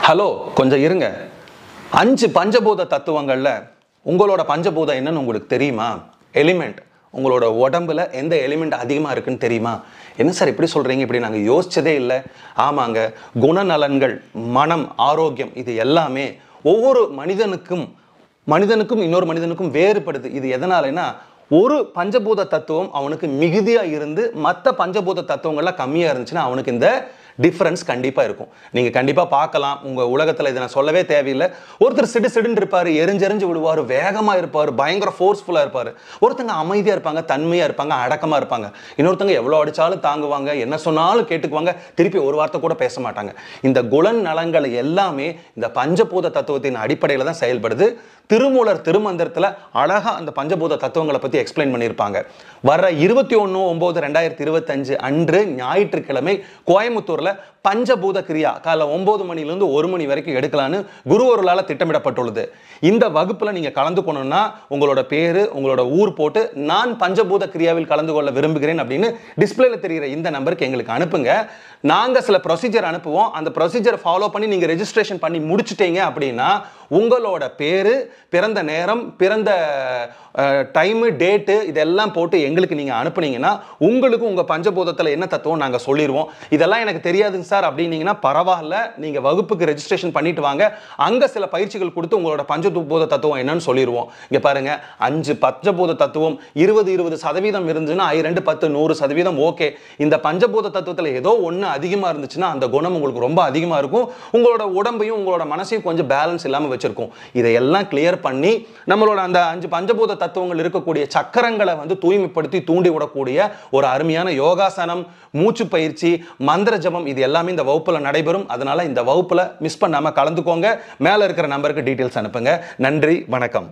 Hello, கொஞ்சம் இருங்க. 5 பஞ்சபூத தத்துவங்கள்ல உங்களோட பஞ்சபூதம் என்னன்னு உங்களுக்கு தெரியுமா? எலிமெண்ட், உங்களோட உடம்புல எந்த எலிமெண்ட் அதிகமாக இருக்குன்னு தெரியுமா? என்ன சார் இப்படி சொல்கிறீங்க? இப்படி நாங்கள் யோசிச்சதே இல்லை. ஆமாங்க, குணநலன்கள், மனம், ஆரோக்கியம், இது எல்லாமே ஒவ்வொரு மனிதனுக்கும் இன்னொரு மனிதனுக்கும் வேறுபடுது. இது எதனாலனா, ஒரு பஞ்சபூத தத்துவம் அவனுக்கு மிகுதியாக இருந்து மற்ற பஞ்சபூத தத்துவங்கள்லாம் கம்மியாக இருந்துச்சுன்னா அவனுக்கு இந்த டிஃபரன்ஸ் கண்டிப்பாக இருக்கும். நீங்கள் கண்டிப்பாக பார்க்கலாம். உங்கள் உலகத்தில் இதை நான் சொல்லவே தேவையில்லை. ஒருத்தர் சிடுன்னு இருப்பார், எரிஞ்செறிஞ்சு விடுவார், வேகமாக இருப்பார், பயங்கர ஃபோர்ஸ்ஃபுல்லாக இருப்பார். ஒருத்தங்க அமைதியாக இருப்பாங்க, தன்மையாக இருப்பாங்க, அடக்கமாக இருப்பாங்க. இன்னொருத்தங்க எவ்வளோ அடித்தாலும் தாங்குவாங்க, என்ன சொன்னாலும் கேட்டுக்குவாங்க, திருப்பி ஒரு வார்த்தை கூட பேச மாட்டாங்க. இந்த குண நலங்கள் எல்லாமே இந்த பஞ்சபூத தத்துவத்தின் அடிப்படையில் தான் செயல்படுது. திருமூலர் திருமந்திரத்தில் அழகாக அந்த பஞ்சபூத தத்துவங்களை பற்றி எக்ஸ்பிளைன் பண்ணியிருப்பாங்க. வர 21/9/2025 அன்று ஞாயிற்றுக்கிழமை கோயம்புத்தூர் பஞ்சபூத கிரியா காலை 9 மணிலிருந்து 1 மணி வரைக்கும் எடுக்கலான்னு குருவருளால திட்டமிடப்பட்டுள்ளது. இந்த வகுப்புல நீங்க கலந்துக்கணும்னா உங்களோட பேரு, உங்களோட ஊர் போட்டு நான் பஞ்சபூத கிரியாவில் கலந்து கொள்ள விரும்புகிறேன் அப்படின்னு டிஸ்பிளேல தெரிகிற இந்த நம்பருக்கு எங்களுக்கு அனுப்புங்க. நாங்க சில ப்ரொசீஜர் அனுப்புவோம். அந்த ப்ரொசீஜர் ஃபாலோ பண்ணி நீங்க ரெஜிஸ்ட்ரேஷன் பண்ணி முடிச்சிட்டீங்க அப்படின்னா உங்களோட பேரு, பிறந்த நேரம், பிறந்த டைமு, டேட்டு இதெல்லாம் போட்டு எங்களுக்கு நீங்கள் அனுப்புனீங்கன்னா உங்களுக்கு உங்கள் பஞ்சபூதத்தில் என்ன தத்துவம் நாங்கள் சொல்லிடுவோம். இதெல்லாம் எனக்கு தெரியாதுங்க சார் அப்படின்னீங்கன்னா பரவாயில்ல, நீங்கள் வகுப்புக்கு ரெஜிஸ்ட்ரேஷன் பண்ணிட்டு வாங்க. அங்கே சில பயிற்சிகள் கொடுத்து உங்களோட பஞ்சபூத தத்துவம் என்னன்னு சொல்லிடுவோம். இங்கே பாருங்க, 5 பஞ்சபூத தத்துவம் 20% இருந்துச்சுன்னா 2 10 100% ஓகே. இந்த பஞ்சபூத தத்துவத்தில் ஏதோ ஒன்று அதிகமாக இருந்துச்சுன்னா அந்த குணம் உங்களுக்கு ரொம்ப அதிகமாக இருக்கும். உங்களோட உடம்பையும் உங்களோட மனசையும் கொஞ்சம் பேலன்ஸ் இல்லாமல் வச்சிருக்கும். இதையெல்லாம் கிளியர் பண்ணி நம்மளோட அந்த 5 பஞ்சபூத தத்துவங்கள் இருக்கக்கூடிய சக்கரங்களை தூய்மைப்படுத்தி தூண்டி விடக்கூடிய ஒரு அருமையான யோகாசனம், மூச்சு பயிற்சி, மந்திர ஜபம், இது எல்லாமே இந்த வகுப்புல நடைபெறும். அதனால இந்த வகுப்புல மிஸ் பண்ணாம கலந்துக்கோங்க. மேல இருக்கிற நம்பருக்கு டீடைல்ஸ் அனுப்புங்க. நன்றி, வணக்கம்.